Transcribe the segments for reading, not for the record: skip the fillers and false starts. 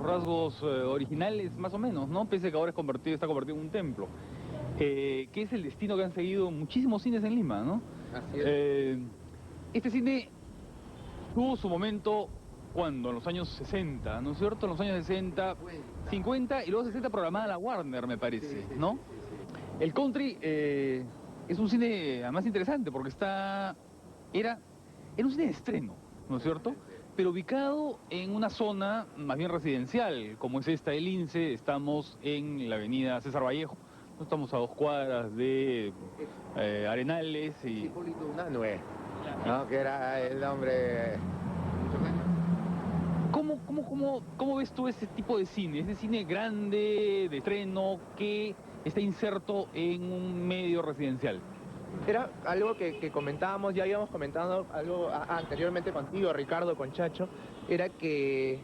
rasgos originales, más o menos, ¿no? Pese a que ahora está convertido en un templo. Que es el destino que han seguido muchísimos cines en Lima, ¿no? Así es. Este cine tuvo su momento, ¿cuándo? En los años 60, ¿no es cierto? En los años 60, 50 y luego 60 programada la Warner, me parece, ¿no? El country es un cine además interesante porque era un cine de estreno, ¿no es cierto? Pero ubicado en una zona más bien residencial, como es esta, el Lince. Estamos en la avenida César Vallejo, no estamos a 2 cuadras de Arenales y... Hipólito Unanue, ¿no? Que era el hombre... ¿Cómo ves tú ese tipo de cine? Ese cine grande, de estreno, que está inserto en un medio residencial. Era algo que comentábamos, ya habíamos comentado algo anteriormente contigo, Ricardo, con Chacho, era que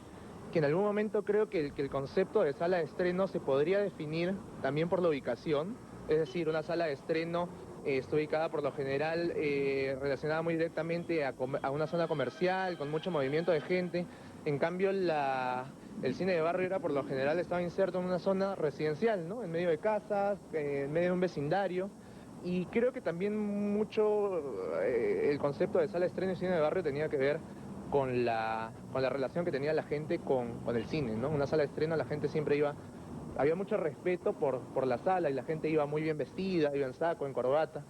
en algún momento creo que el concepto de sala de estreno se podría definir también por la ubicación, es decir, una sala de estreno está ubicada por lo general relacionada muy directamente a una zona comercial, con mucho movimiento de gente. En cambio, el cine de barrio era por lo general estaba inserto en una zona residencial, ¿no? En medio de casas, en medio de un vecindario. Y creo que también mucho el concepto de sala de estreno y cine de barrio tenía que ver con la relación que tenía la gente con el cine, ¿no? Una sala de estreno la gente siempre iba, había mucho respeto por la sala y la gente iba muy bien vestida, iba en saco, en corbata.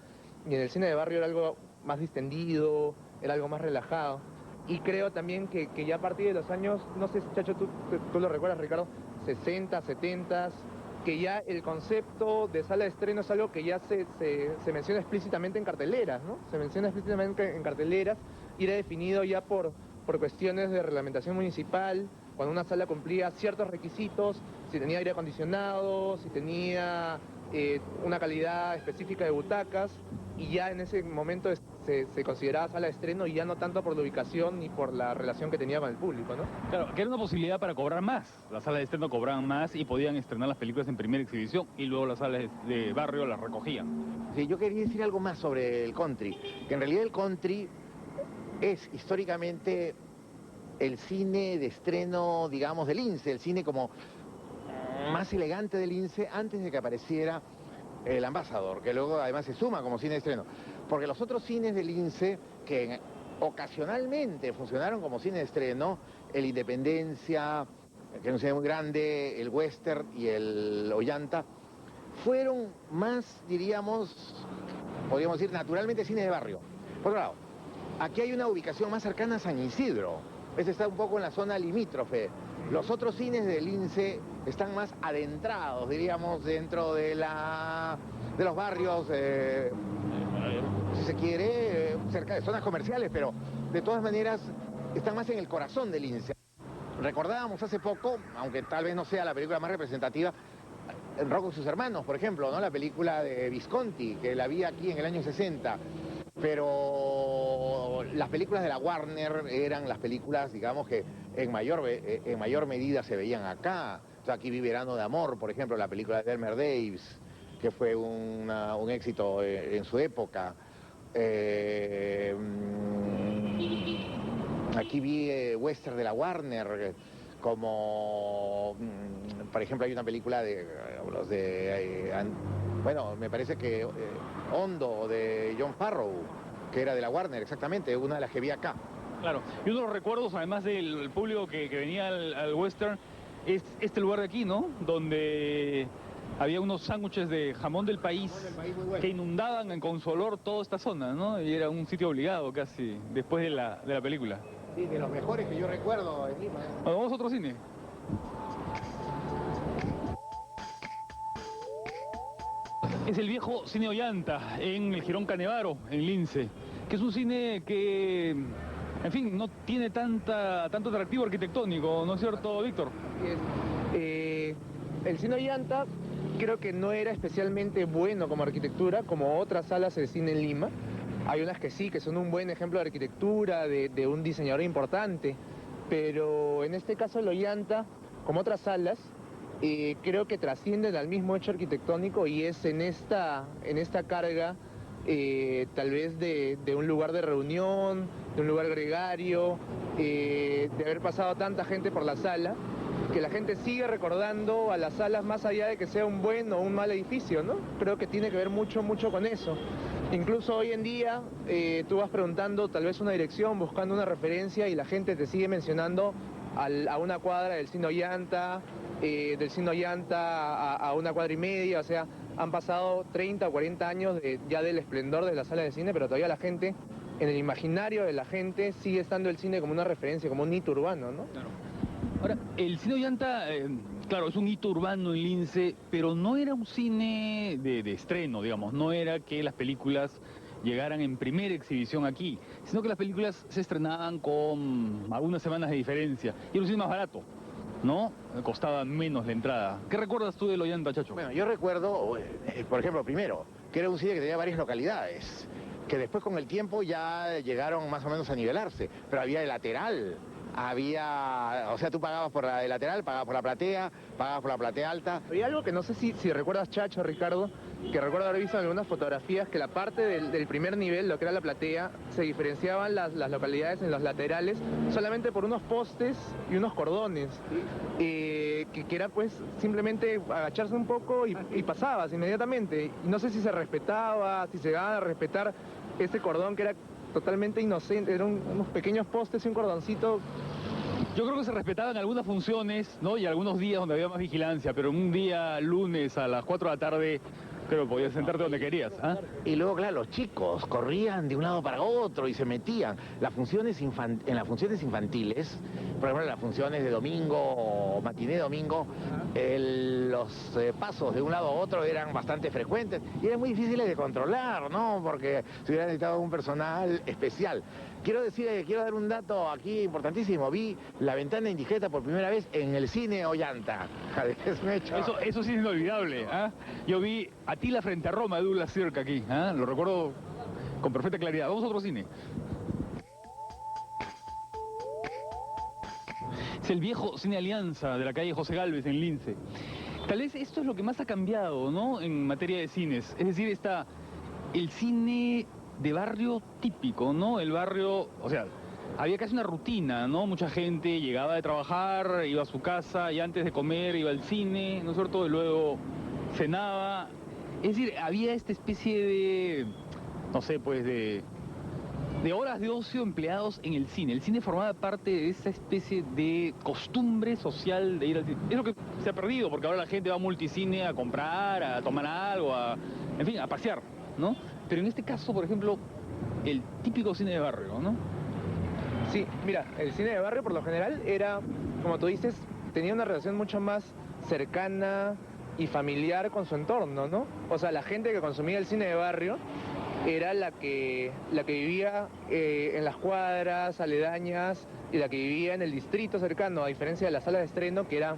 Y en el cine de barrio era algo más distendido, era algo más relajado. Y creo también que ya a partir de los años, no sé, Chacho, tú lo recuerdas, Ricardo, 60, 70, que ya el concepto de sala de estreno es algo que ya se menciona explícitamente en carteleras, ¿no? Se menciona explícitamente en carteleras y era definido ya por cuestiones de reglamentación municipal, cuando una sala cumplía ciertos requisitos, si tenía aire acondicionado, si tenía una calidad específica de butacas, y ya en ese momento se consideraba sala de estreno y ya no tanto por la ubicación ni por la relación que tenía con el público, ¿no? Claro, que era una posibilidad para cobrar más. Las salas de estreno cobraban más y podían estrenar las películas en primera exhibición y luego las salas de barrio las recogían. Sí, yo quería decir algo más sobre el country, que en realidad el country es históricamente el cine de estreno, digamos, del Lince, el cine como más elegante del Lince antes de que apareciera el Ambassador, que luego además se suma como cine de estreno. Porque los otros cines del Lince, que ocasionalmente funcionaron como cine de estreno, el Independencia, que es un cine muy grande, el Western y el Ollanta, fueron más, diríamos, podríamos decir, naturalmente cine de barrio. Por otro lado, aquí hay una ubicación más cercana a San Isidro. Este está un poco en la zona limítrofe. Los otros cines del Lince están más adentrados, diríamos, dentro de los barrios, si se quiere, cerca de zonas comerciales, pero de todas maneras están más en el corazón del Lince. Recordábamos hace poco, aunque tal vez no sea la película más representativa, Rocco y sus hermanos, por ejemplo, ¿no? La película de Visconti, que la vi aquí en el año 60. Pero las películas de la Warner eran las películas, digamos, que en mayor medida se veían acá. O sea, aquí vi Verano de Amor, por ejemplo, la película de Elmer Davis, que fue un éxito en su época. Aquí vi western de la Warner, como, por ejemplo, hay una película bueno, me parece que Hondo, de John Farrow, que era de la Warner, exactamente, una de las que vi acá. Claro, y uno de los recuerdos, además del público que venía al western, es este lugar de aquí, ¿no? Donde había unos sándwiches de jamón del país Muy bueno. que inundaban con su olor toda esta zona, ¿no? Y era un sitio obligado casi, después de la película. Sí, de los mejores que yo recuerdo en Lima. Bueno, vamos a otro cine. Es el viejo Cine Ollanta, en el Jirón Canevaro, en Lince, que es un cine que, en fin, no tiene tanto atractivo arquitectónico, ¿no es cierto, Víctor? El cine Ollanta creo que no era especialmente bueno como arquitectura, como otras salas de cine en Lima. Hay unas que sí, que son un buen ejemplo de arquitectura, de un diseñador importante, pero en este caso el Ollanta, como otras salas, creo que trascienden al mismo hecho arquitectónico y es en esta carga tal vez de un lugar de reunión, de un lugar gregario, de haber pasado tanta gente por la sala que la gente sigue recordando a las salas más allá de que sea un buen o un mal edificio, ¿no? Creo que tiene que ver mucho con eso. Incluso hoy en día tú vas preguntando tal vez una dirección, buscando una referencia y la gente te sigue mencionando a una cuadra del Cine Ollanta, del Cine Ollanta a una cuadra y media, o sea, han pasado 30 o 40 años ya del esplendor de la sala de cine, pero todavía la gente, en el imaginario de la gente, sigue estando el cine como una referencia, como un hito urbano, ¿no? Claro. Ahora, el cine Ollanta, claro, es un hito urbano en Lince, pero no era un cine de estreno, digamos, no era que las películas llegaran en primera exhibición aquí, sino que las películas se estrenaban con algunas semanas de diferencia, y era un cine más barato, ¿no? Costaba menos la entrada. ¿Qué recuerdas tú del Ollanta, Chacho? Bueno, yo recuerdo, por ejemplo, primero, que era un cine que tenía varias localidades, que después con el tiempo ya llegaron más o menos a nivelarse, pero había el lateral, o sea, tú pagabas por el lateral, pagabas por la platea, pagabas por la platea alta. Había algo que no sé si recuerdas, Chacho, Ricardo, que recuerdo haber visto en algunas fotografías, que la parte del primer nivel, lo que era la platea, se diferenciaban las localidades en los laterales solamente por unos postes y unos cordones, que era pues simplemente agacharse un poco y pasabas inmediatamente. Y no sé si se respetaba, si se daban a respetar ese cordón que era totalmente inocente, eran unos pequeños postes y un cordoncito. Yo creo que se respetaban algunas funciones, ¿no? Y algunos días donde había más vigilancia, pero un día lunes a las 4 de la tarde, creo que podías sentarte donde querías, ¿ah? Y luego, claro, los chicos corrían de un lado para otro y se metían. En las funciones infantiles, por ejemplo, en las funciones de domingo o matiné domingo, los pasos de un lado a otro eran bastante frecuentes y eran muy difíciles de controlar, ¿no? Porque se hubiera necesitado un personal especial. Quiero dar un dato aquí importantísimo. Vi La Ventana Indiscreta por primera vez en el cine Ollanta. Eso sí es inolvidable, ¿ah? Yo vi Atila frente a Roma de Douglas Sirk aquí, ¿ah? Lo recuerdo con perfecta claridad. Vamos a otro cine. Es el viejo Cine Alianza de la calle José Gálvez en Lince. Tal vez esto es lo que más ha cambiado, ¿no? En materia de cines. Es decir, está el cine de barrio típico, ¿no? El barrio, o sea, había casi una rutina, ¿no? Mucha gente llegaba de trabajar, iba a su casa y antes de comer iba al cine, ¿no es cierto? Y luego cenaba. Es decir, había esta especie de, no sé, pues de horas de ocio empleados en el cine. El cine formaba parte de esa especie de costumbre social de ir al cine. Es lo que se ha perdido, porque ahora la gente va a multicine a comprar, a tomar algo, en fin, a pasear, ¿no? Pero en este caso, por ejemplo, el típico cine de barrio, ¿no? Sí, mira, el cine de barrio por lo general era, como tú dices, tenía una relación mucho más cercana y familiar con su entorno, ¿no? O sea, la gente que consumía el cine de barrio era la que vivía en las cuadras aledañas y la que vivía en el distrito cercano, a diferencia de la sala de estreno, que era,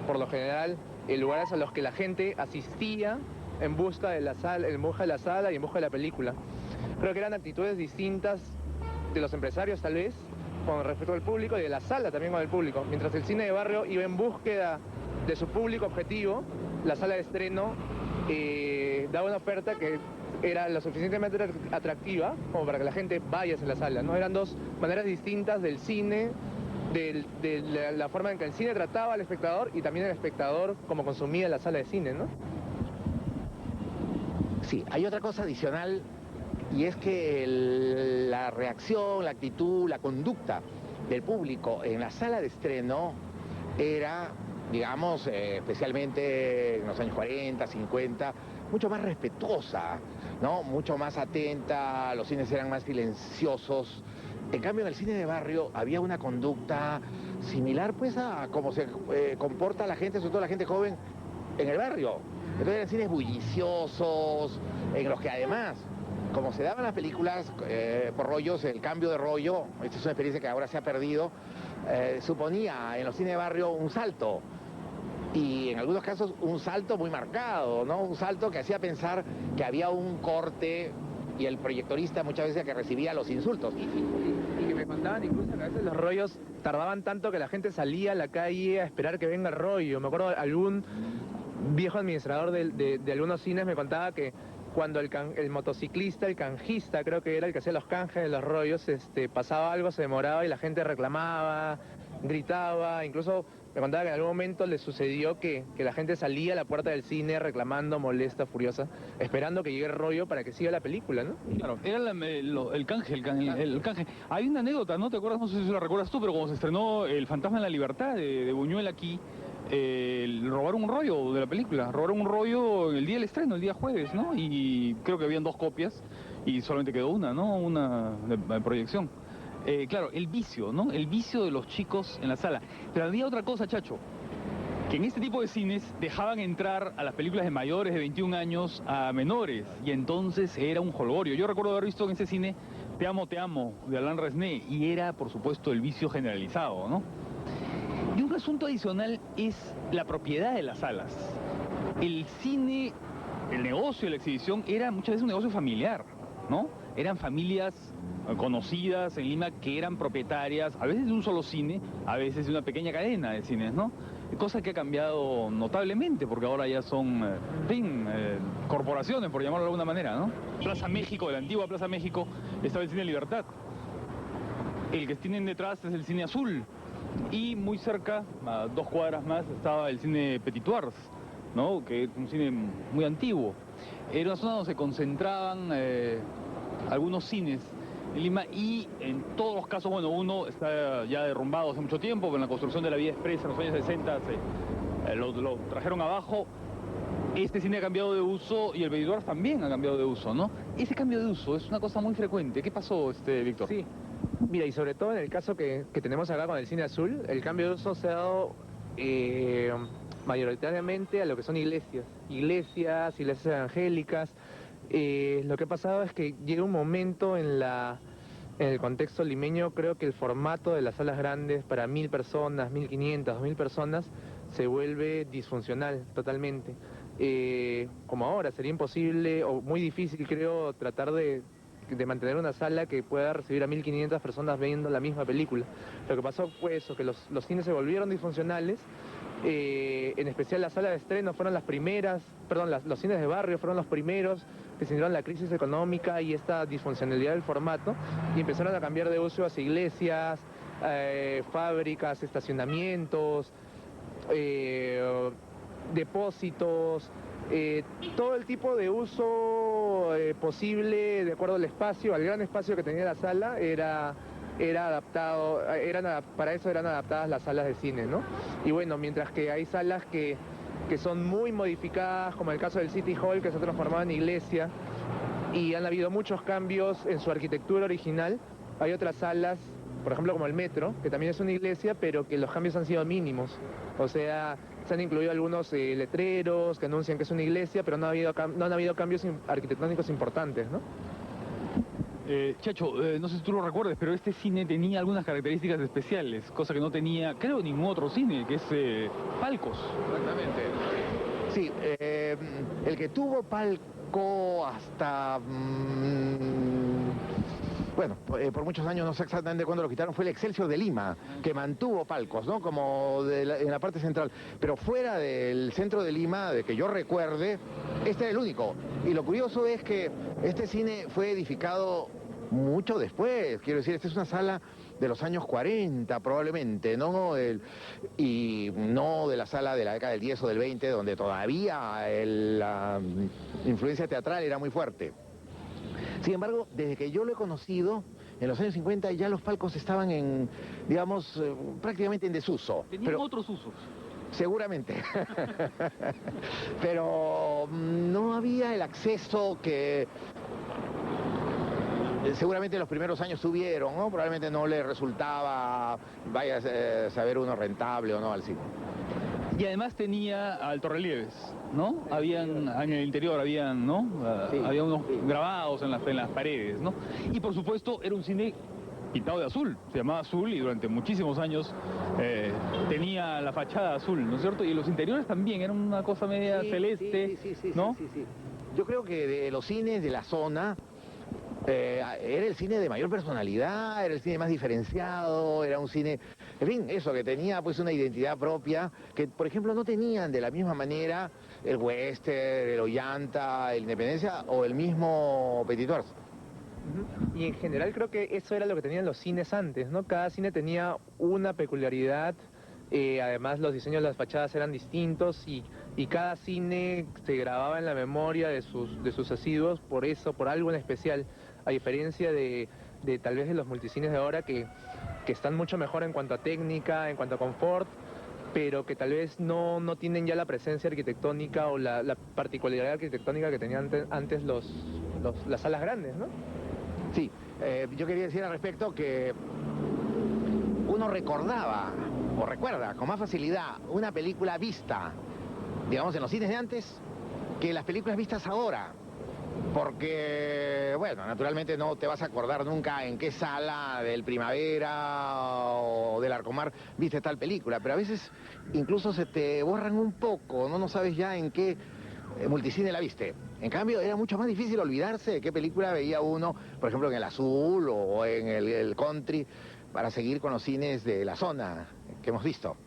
por lo general, lugares a los que la gente asistía en busca de la sala, y en busca de la película. Creo que eran actitudes distintas de los empresarios, tal vez, con respecto al público, y de la sala también con el público. Mientras el cine de barrio iba en búsqueda de su público objetivo, la sala de estreno daba una oferta que era lo suficientemente atractiva como para que la gente vaya a la sala, ¿no? Eran dos maneras distintas del cine, de la forma en que el cine trataba al espectador y también el espectador como consumía la sala de cine, ¿no? Sí, hay otra cosa adicional y es que la reacción, la actitud, la conducta del público en la sala de estreno era, digamos, especialmente en los años 40, 50, mucho más respetuosa, ¿no? Mucho más atenta, los cines eran más silenciosos. En cambio, en el cine de barrio había una conducta similar, pues, a cómo se comporta la gente, sobre todo la gente joven, en el barrio. Entonces eran cines bulliciosos, en los que además, como se daban las películas por rollos, el cambio de rollo, esta es una experiencia que ahora se ha perdido, suponía en los cines de barrio un salto. Y en algunos casos un salto muy marcado, ¿no? Un salto que hacía pensar que había un corte y el proyectorista muchas veces que recibía los insultos. Y que me contaban incluso que a veces los rollos tardaban tanto que la gente salía a la calle a esperar que venga el rollo. Me acuerdo algún viejo administrador de algunos cines me contaba que cuando el motociclista, el canjista, creo que era el que hacía los canjes de los rollos, pasaba algo, se demoraba y la gente reclamaba, gritaba, incluso me contaba que en algún momento le sucedió que la gente salía a la puerta del cine reclamando, molesta, furiosa, esperando que llegue el rollo para que siga la película, ¿no? Claro, era el canje, el canje. Hay una anécdota, ¿no? ¿Te acuerdas? No sé si la recuerdas tú, pero cuando se estrenó El Fantasma de la Libertad de Buñuel aquí, robaron un rollo de la película. Robaron un rollo el día del estreno, el día jueves, ¿no? Y creo que habían 2 copias y solamente quedó una, ¿no? Una de proyección. Claro, el vicio, ¿no? El vicio de los chicos en la sala. Pero había otra cosa, Chacho, que en este tipo de cines dejaban entrar a las películas de mayores de 21 años a menores, y entonces era un jolgorio. Yo recuerdo haber visto en ese cine Te amo, de Alain Resnais, y era, por supuesto, el vicio generalizado, ¿no? Y un asunto adicional es la propiedad de las salas. El cine, el negocio de la exhibición era muchas veces un negocio familiar, ¿no? Eran familias conocidas en Lima que eran propietarias, a veces de un solo cine, a veces de una pequeña cadena de cines, ¿no? Cosa que ha cambiado notablemente, porque ahora ya son, en fin, corporaciones, por llamarlo de alguna manera, ¿no? Plaza México, de la antigua Plaza México, estaba el Cine Libertad. El que tienen detrás es el Cine Azul. Y muy cerca, a 2 cuadras más, estaba el Cine Petitoires, ¿no? Que es un cine muy antiguo. Era una zona donde se concentraban algunos cines en Lima, y en todos los casos, bueno, uno está ya derrumbado hace mucho tiempo, con la construcción de la Vía Expresa en los años 60 lo trajeron abajo. Este cine ha cambiado de uso y el Petitoires también ha cambiado de uso, ¿no? Ese cambio de uso es una cosa muy frecuente. ¿Qué pasó, Víctor? Sí. Mira, y sobre todo en el caso que tenemos acá con el Cine Azul, el cambio de uso se ha dado mayoritariamente a lo que son iglesias evangélicas. Lo que ha pasado es que llega un momento en el contexto limeño, creo que el formato de las salas grandes para 1000 personas, 1500, 2000 personas, se vuelve disfuncional totalmente. Como ahora, sería imposible o muy difícil, creo, tratar de mantener una sala que pueda recibir a 1500 personas viendo la misma película. Lo que pasó fue eso, que los cines se volvieron disfuncionales. En especial las salas de estreno fueron las primeras, los cines de barrio fueron los primeros que sintieron la crisis económica y esta disfuncionalidad del formato, y empezaron a cambiar de uso hacia iglesias, fábricas, estacionamientos, depósitos, todo el tipo de uso posible de acuerdo al espacio, al gran espacio que tenía la sala, era adaptado, para eso eran adaptadas las salas de cine, ¿no? Y bueno, mientras que hay salas que son muy modificadas, como el caso del City Hall, que se ha transformado en iglesia, y han habido muchos cambios en su arquitectura original, hay otras salas, por ejemplo como el Metro, que también es una iglesia, pero que los cambios han sido mínimos. O sea, se han incluido algunos letreros que anuncian que es una iglesia, pero no han habido cambios arquitectónicos importantes, ¿no? Chacho, no sé si tú lo recuerdes, pero este cine tenía algunas características especiales, cosa que no tenía, creo, ningún otro cine, que es palcos. Exactamente. Sí, el que tuvo palco hasta... bueno, por muchos años, no sé exactamente cuándo lo quitaron, fue el Excelsior de Lima, que mantuvo palcos, ¿no? Como en la parte central. Pero fuera del centro de Lima, de que yo recuerde, este era el único. Y lo curioso es que este cine fue edificado mucho después. Quiero decir, esta es una sala de los años 40 probablemente, ¿no? Y no de la sala de la década del 10 o del 20, donde todavía la influencia teatral era muy fuerte. Sin embargo, desde que yo lo he conocido, en los años 50 ya los palcos estaban digamos, prácticamente en desuso. Tenían otros usos. Seguramente. Pero no había el acceso que seguramente los primeros años tuvieron, ¿no? Probablemente no le resultaba, vaya a saber uno, rentable o no al cine. Y además tenía altorrelieves, ¿no? Habían, en el interior habían, ¿no? Sí, había unos sí. grabados en las paredes, ¿no? Y por supuesto era un cine pintado de azul, se llamaba Azul, y durante muchísimos años tenía la fachada azul, ¿no es cierto? Y los interiores también, eran una cosa media celeste, ¿no? Sí. Yo creo que de los cines de la zona, era el cine de mayor personalidad, era el cine más diferenciado, era un cine, en fin, eso, que tenía pues una identidad propia, que por ejemplo no tenían de la misma manera el Western, el Ollanta, el Independencia o el mismo Petitoires. Y en general creo que eso era lo que tenían los cines antes, ¿no? Cada cine tenía una peculiaridad Además, los diseños de las fachadas eran distintos y cada cine se grababa en la memoria de sus asiduos por eso, por algo en especial, a diferencia de tal vez de los multicines de ahora que están mucho mejor en cuanto a técnica, en cuanto a confort, pero que tal vez no tienen ya la presencia arquitectónica o la particularidad arquitectónica que tenían antes las salas grandes, ¿no? Sí, yo quería decir al respecto que uno recordaba o recuerda con más facilidad una película vista, digamos, en los cines de antes, que las películas vistas ahora. Porque, bueno, naturalmente no te vas a acordar nunca en qué sala del Primavera o del Arcomar viste tal película, pero a veces incluso se te borran un poco, no sabes ya en qué multicine la viste. En cambio, era mucho más difícil olvidarse de qué película veía uno, por ejemplo, en el Azul o en el Country, para seguir con los cines de la zona que hemos visto.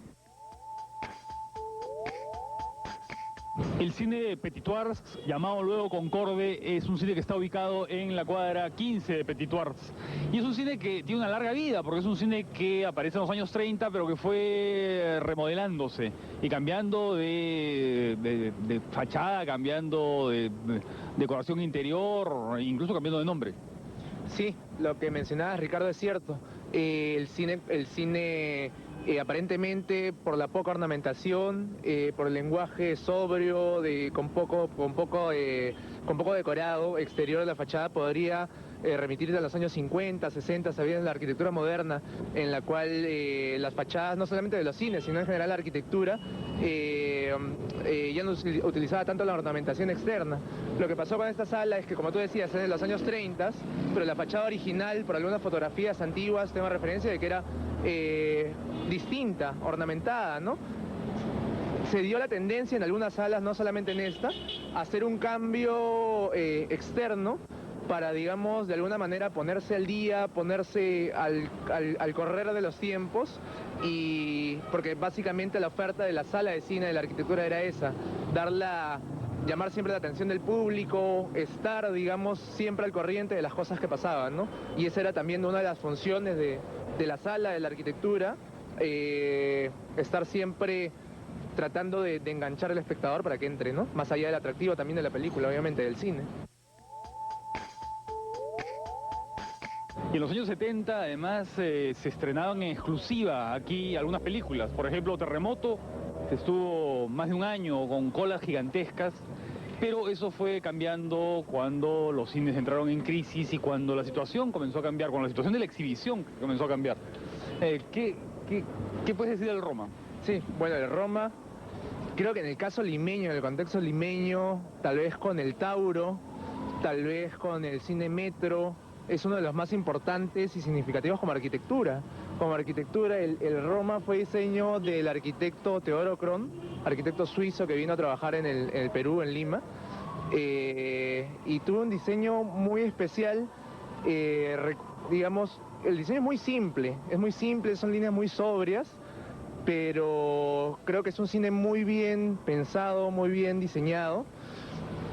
El cine Petitoirs, llamado luego Concorde, es un cine que está ubicado en la cuadra 15 de Petitoirs. Y es un cine que tiene una larga vida, porque es un cine que aparece en los años 30, pero que fue remodelándose y cambiando de fachada, cambiando de decoración interior, incluso cambiando de nombre. Sí, lo que mencionabas, Ricardo, es cierto. El cine aparentemente por la poca ornamentación, por el lenguaje sobrio, con poco decorado exterior de la fachada, podría remitirse a los años 50, 60, sabían, la arquitectura moderna, en la cual las fachadas, no solamente de los cines, sino en general la arquitectura, ya no se utilizaba tanto la ornamentación externa. Lo que pasó con esta sala es que, como tú decías, es de los años 30, pero la fachada original, por algunas fotografías antiguas, tengo referencia de que era distinta, ornamentada, ¿no? Se dio la tendencia en algunas salas, no solamente en esta, a hacer un cambio externo para, digamos, de alguna manera ponerse al día, ponerse al correr de los tiempos, y porque básicamente la oferta de la sala de cine de la arquitectura era esa, llamar siempre la atención del público, estar, digamos, siempre al corriente de las cosas que pasaban, ¿no? Y esa era también una de las funciones de la sala de la arquitectura, estar siempre tratando de enganchar al espectador para que entre, ¿no? Más allá del atractivo también de la película, obviamente, del cine. Y en los años 70, además, se estrenaban en exclusiva aquí algunas películas. Por ejemplo, Terremoto, que estuvo más de un año con colas gigantescas, pero eso fue cambiando cuando los cines entraron en crisis y cuando la situación comenzó a cambiar, cuando la situación de la exhibición comenzó a cambiar. ¿Qué puedes decir del Roma? Sí, bueno, el Roma, creo que en el caso limeño, en el contexto limeño, tal vez con el Tauro, tal vez con el Cine Metro, es uno de los más importantes y significativos como arquitectura. Como arquitectura, el Roma fue diseño del arquitecto Teodoro Kron, arquitecto suizo que vino a trabajar en el Perú, en Lima, y tuvo un diseño muy especial, digamos, el diseño es muy simple, son líneas muy sobrias, pero creo que es un cine muy bien pensado, muy bien diseñado,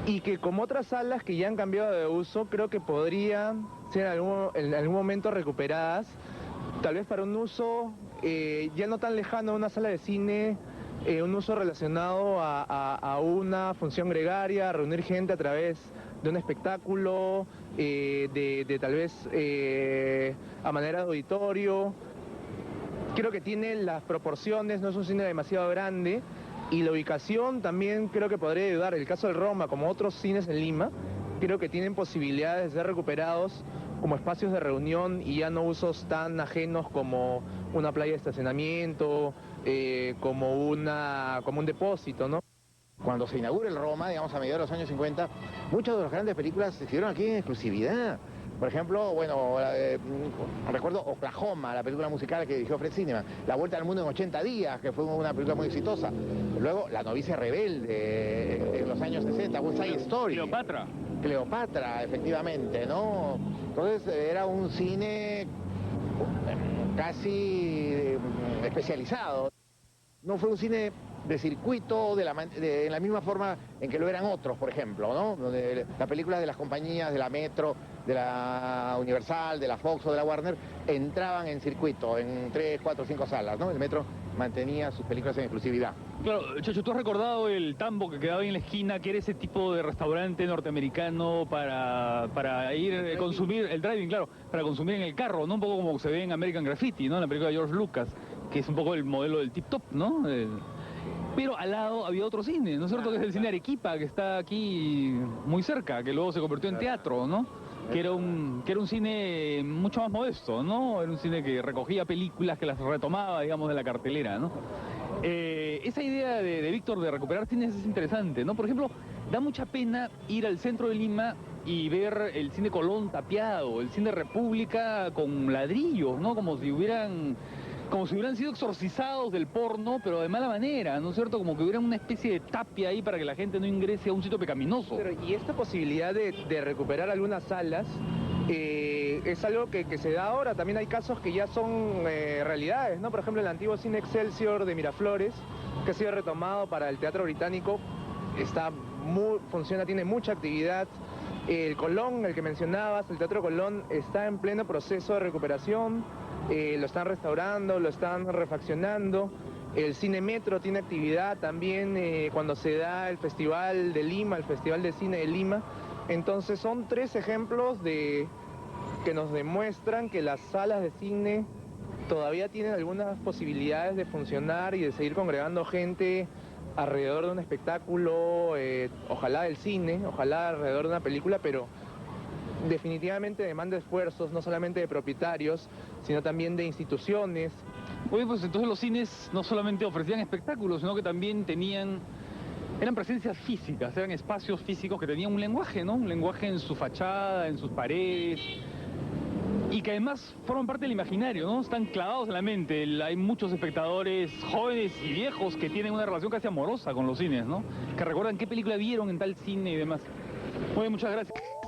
y que como otras salas que ya han cambiado de uso, creo que podrían ser en algún momento recuperadas, tal vez para un uso ya no tan lejano a una sala de cine, un uso relacionado a una función gregaria, a reunir gente a través de un espectáculo, de tal vez a manera de auditorio. Creo que tiene las proporciones, no es un cine demasiado grande, y la ubicación también creo que podría ayudar. El caso del Roma, como otros cines en Lima, creo que tienen posibilidades de ser recuperados como espacios de reunión y ya no usos tan ajenos como una playa de estacionamiento, como un depósito, ¿no? Cuando se inaugura el Roma, digamos a mediados de los años 50, muchas de las grandes películas se hicieron aquí en exclusividad. Por ejemplo, bueno, recuerdo Oklahoma, la película musical que dirigió Fred Zinnemann, La Vuelta al Mundo en 80 días, que fue una película muy exitosa. Luego, La Novicia Rebelde, en los años 60, West Side Story. Cleopatra, efectivamente, ¿no? Entonces, era un cine casi especializado. No fue un cine de circuito en la misma forma en que lo eran otros, por ejemplo, ¿no? Donde las películas de las compañías, de la Metro, de la Universal, de la Fox o de la Warner, entraban en circuito, en 3, 4, 5 salas, ¿no? El Metro mantenía sus películas en exclusividad. Claro, Chacho, ¿tú has recordado el Tambo que quedaba ahí en la esquina, que era ese tipo de restaurante norteamericano para ir a consumir, el driving, claro, para consumir en el carro, ¿no? Un poco como se ve en American Graffiti, ¿no? En la película de George Lucas, que es un poco el modelo del Tip Top, ¿no? Pero al lado había otro cine, ¿no es cierto? Que es el cine Arequipa, que está aquí muy cerca, que luego se convirtió en teatro, ¿no? Que era un cine mucho más modesto, ¿no? Era un cine que recogía películas, que las retomaba, digamos, de la cartelera, ¿no? Esa idea de Víctor de recuperar cines es interesante, ¿no? Por ejemplo, da mucha pena ir al centro de Lima y ver el cine Colón tapiado, el cine República con ladrillos, ¿no? Como si hubieran sido exorcizados del porno, pero de mala manera, ¿no es cierto? Como que hubiera una especie de tapia ahí para que la gente no ingrese a un sitio pecaminoso. Y esta posibilidad de recuperar algunas salas es algo que se da ahora. También hay casos que ya son realidades, ¿no? Por ejemplo, el antiguo cine Excelsior de Miraflores, que ha sido retomado para el Teatro Británico, funciona, tiene mucha actividad. El Colón, el que mencionabas, el Teatro Colón, está en pleno proceso de recuperación. Lo están restaurando, lo están refaccionando. El Cine Metro tiene actividad también cuando se da el Festival de Lima, el Festival de Cine de Lima. Entonces son 3 ejemplos que nos demuestran que las salas de cine todavía tienen algunas posibilidades de funcionar y de seguir congregando gente alrededor de un espectáculo, ojalá del cine, ojalá alrededor de una película, pero definitivamente demanda esfuerzos, no solamente de propietarios, sino también de instituciones. Oye, pues entonces los cines no solamente ofrecían espectáculos, sino que también eran presencias físicas, eran espacios físicos que tenían un lenguaje, ¿no? Un lenguaje en su fachada, en sus paredes, y que además forman parte del imaginario, ¿no? Están clavados en la mente. Hay muchos espectadores jóvenes y viejos que tienen una relación casi amorosa con los cines, ¿no? Que recuerdan qué película vieron en tal cine y demás. Oye, muchas gracias.